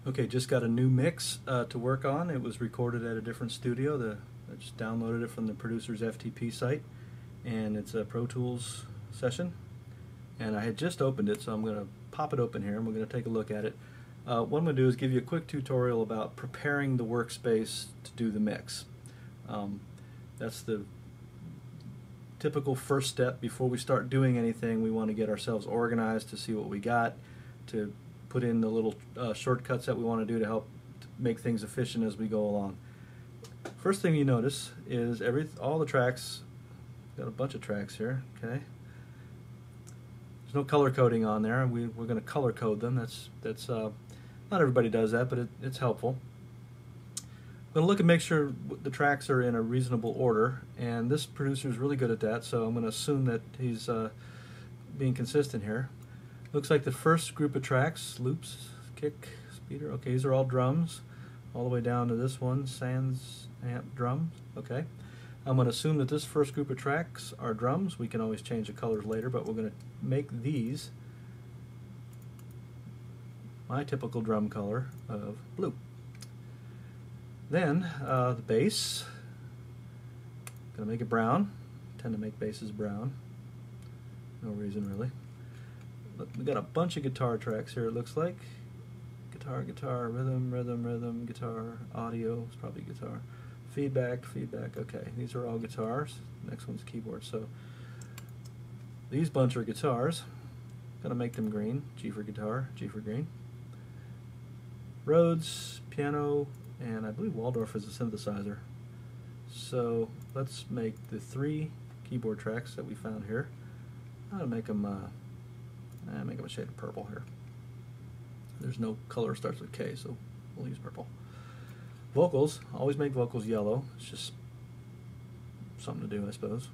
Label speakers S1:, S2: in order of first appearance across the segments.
S1: Okay, just got a new mix to work on. It was recorded at a different studio. I just downloaded it from the producer's FTP site, and it's a Pro Tools session. And I had just opened it, so I'm going to pop it open here, and we're going to take a look at it. What I'm going to do is give you a quick tutorial about preparing the workspace to do the mix. That's the typical first step before we start doing anything. We want to get ourselves organized to see what we got, to put in the little shortcuts that we want to do to help make things efficient as we go along. First thing you notice is all the tracks, got a bunch of tracks here, okay? There's no color coding on there. We're going to color code them. That's not everybody does that, but it's helpful. I'm going to look and make sure the tracks are in a reasonable order, and this producer is really good at that, so I'm going to assume that he's being consistent here. Looks like the first group of tracks, loops, kick, speeder, okay, these are all drums, all the way down to this one, sans amp drums, okay. I'm going to assume that this first group of tracks are drums. We can always change the colors later, but we're going to make these my typical drum color of blue. Then the bass, going to make it brown. Tend to make basses brown. No reason really. We got a bunch of guitar tracks here, it looks like. Guitar, guitar, rhythm, rhythm, rhythm, guitar, audio, it's probably guitar. Feedback, feedback, okay. These are all guitars. Next one's keyboard. So these bunch are guitars. Gotta make them green. G for guitar, G for green. Rhodes, piano, and I believe Waldorf is a synthesizer. So let's make the 3 keyboard tracks that we found here. I'm gonna make them a shade of purple here. There's no color starts with K, so we'll use purple. Vocals, always make vocals yellow. It's just something to do, I suppose.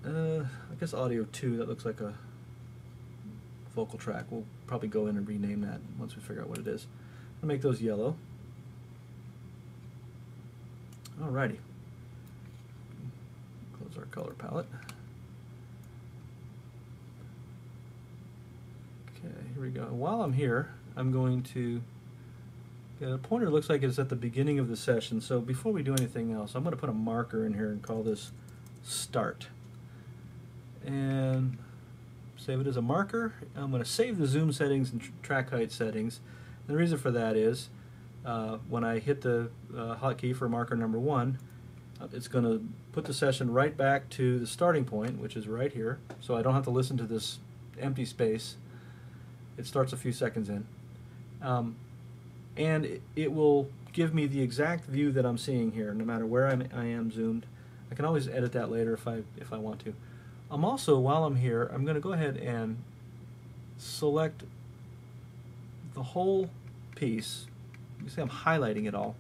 S1: I guess audio 2, that looks like a vocal track. We'll probably go in and rename that once we figure out what it is. I'll make those yellow. Alrighty. Close our color palette. Okay, here we go. While I'm here, I'm going to the pointer looks like it's at the beginning of the session, so before we do anything else, I'm going to put a marker in here and call this Start. And save it as a marker. I'm going to save the zoom settings and track height settings. And the reason for that is when I hit the hotkey for marker number 1, it's going to put the session right back to the starting point, which is right here, so I don't have to listen to this empty space. It starts a few seconds in. And it will give me the exact view that I'm seeing here, no matter where I am zoomed. I can always edit that later if I want to. I'm also, while I'm here, I'm going to go ahead and select the whole piece. You see I'm highlighting it all.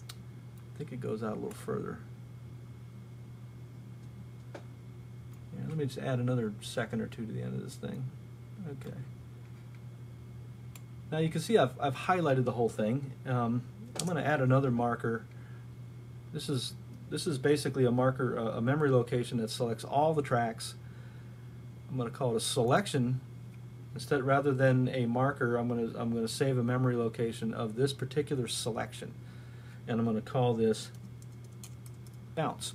S1: I think it goes out a little further. Yeah, let me just add another second or two to the end of this thing. Okay. Now you can see I've highlighted the whole thing. I'm going to add another marker. This is basically a marker, a memory location that selects all the tracks. I'm going to call it a selection. Instead, rather than a marker, I'm going to save a memory location of this particular selection, and I'm going to call this bounce.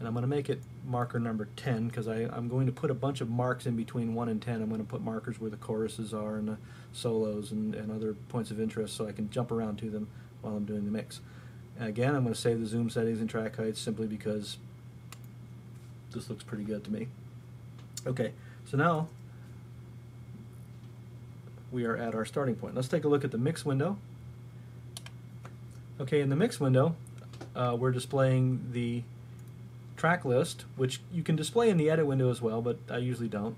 S1: And I'm going to make it marker number 10 because I'm going to put a bunch of marks in between 1 and 10. I'm going to put markers where the choruses are and the solos and other points of interest so I can jump around to them while I'm doing the mix. And again, I'm going to save the zoom settings and track heights simply because this looks pretty good to me. Okay, so now we are at our starting point. Let's take a look at the mix window. Okay, in the mix window, we're displaying the track list, which you can display in the edit window as well, but I usually don't.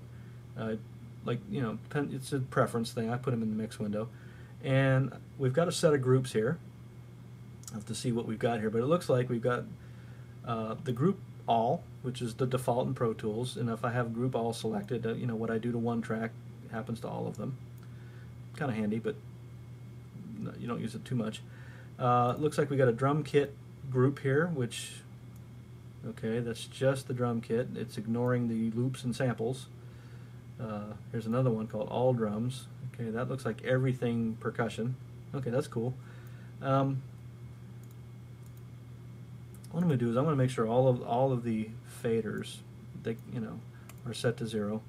S1: Like, you know, it's a preference thing. I put them in the mix window. And we've got a set of groups here. I have to see what we've got here, but it looks like we've got the group all, which is the default in Pro Tools, and if I have group all selected, you know, what I do to one track happens to all of them. Kind of handy, but you don't use it too much. Looks like we got a drum kit group here, which, okay, that's just the drum kit. It's ignoring the loops and samples. Here's another one called All Drums. Okay, that looks like everything percussion. Okay, that's cool. What I'm going to do is I'm going to make sure all of the faders, they are set to 0.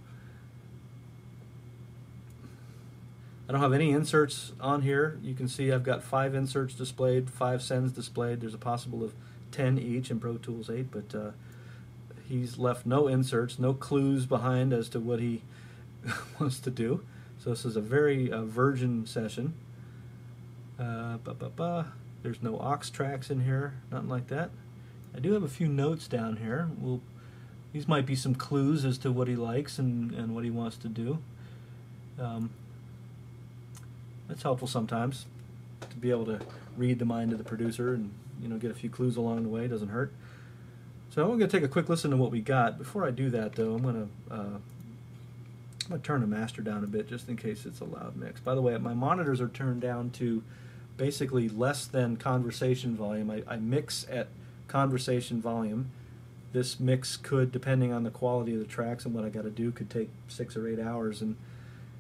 S1: I don't have any inserts on here. You can see I've got 5 inserts displayed, 5 sends displayed. There's a possible of 10 each in Pro Tools 8, but he's left no inserts, no clues behind as to what he wants to do. So this is a very virgin session. There's no aux tracks in here, nothing like that. I do have a few notes down here. These might be some clues as to what he likes and what he wants to do. That's helpful sometimes, to be able to read the mind of the producer and get a few clues along the way. Doesn't hurt. So I'm going to take a quick listen to what we got. Before I do that, though, I'm going to turn the master down a bit just in case it's a loud mix. By the way, my monitors are turned down to basically less than conversation volume. I mix at conversation volume. This mix could, depending on the quality of the tracks and what I got to do, could take 6 or 8 hours. And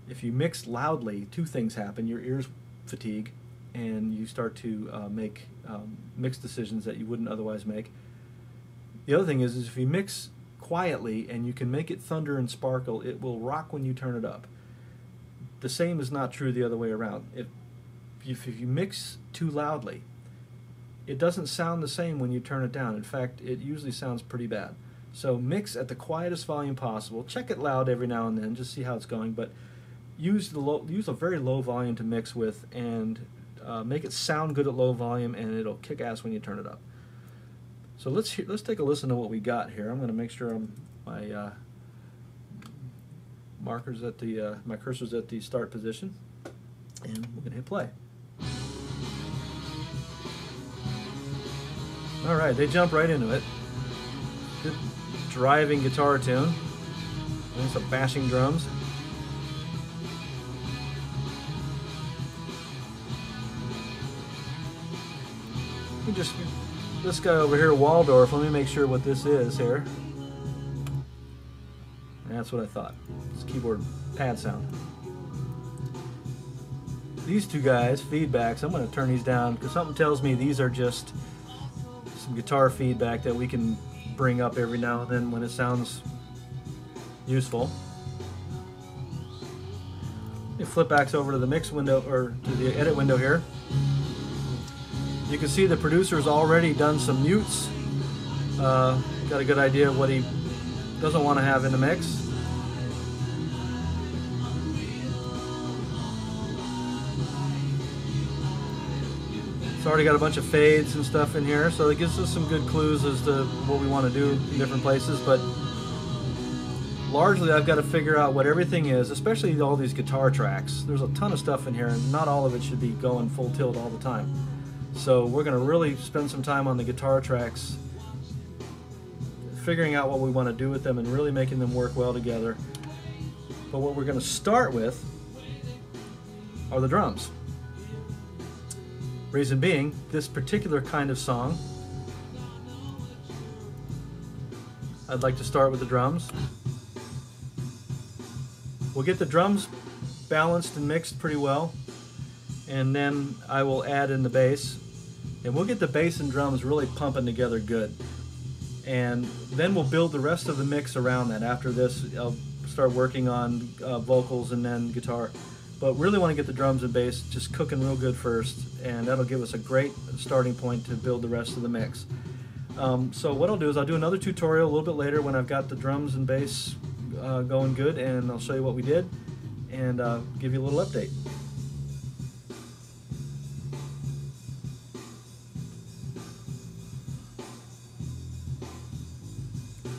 S1: if you mix loudly, 2 things happen. Your ears fatigue, and you start to make mix decisions that you wouldn't otherwise make. The other thing is if you mix quietly and you can make it thunder and sparkle, it will rock when you turn it up. The same is not true the other way around. If you mix too loudly, it doesn't sound the same when you turn it down. In fact, it usually sounds pretty bad. So mix at the quietest volume possible. Check it loud every now and then, just see how it's going, but use a very low volume to mix with, and make it sound good at low volume, and it'll kick ass when you turn it up. So let's take a listen to what we got here. I'm going to make sure my markers at the my cursor's at the start position, and we're going to hit play. All right, they jump right into it. Good driving guitar tune. And some bashing drums. This guy over here, Waldorf, let me make sure what this is here. That's what I thought. It's keyboard pad sound. These 2 guys, feedbacks, I'm going to turn these down because something tells me these are just some guitar feedback that we can bring up every now and then when it sounds useful. Let me flip back over to the mix window, or to the edit window here. You can see the producer's already done some mutes. Got a good idea of what he doesn't want to have in the mix. It's already got a bunch of fades and stuff in here, so it gives us some good clues as to what we want to do in different places, but largely I've got to figure out what everything is, especially all these guitar tracks. There's a ton of stuff in here, and not all of it should be going full tilt all the time. So we're going to really spend some time on the guitar tracks, figuring out what we want to do with them and really making them work well together. But what we're going to start with are the drums. Reason being, this particular kind of song, I'd like to start with the drums. We'll get the drums balanced and mixed pretty well, and then I will add in the bass. And we'll get the bass and drums really pumping together good. And then we'll build the rest of the mix around that. After this, I'll start working on vocals and then guitar. But really want to get the drums and bass just cooking real good first, and that'll give us a great starting point to build the rest of the mix. So what I'll do is I'll do another tutorial a little bit later when I've got the drums and bass going good, and I'll show you what we did and give you a little update.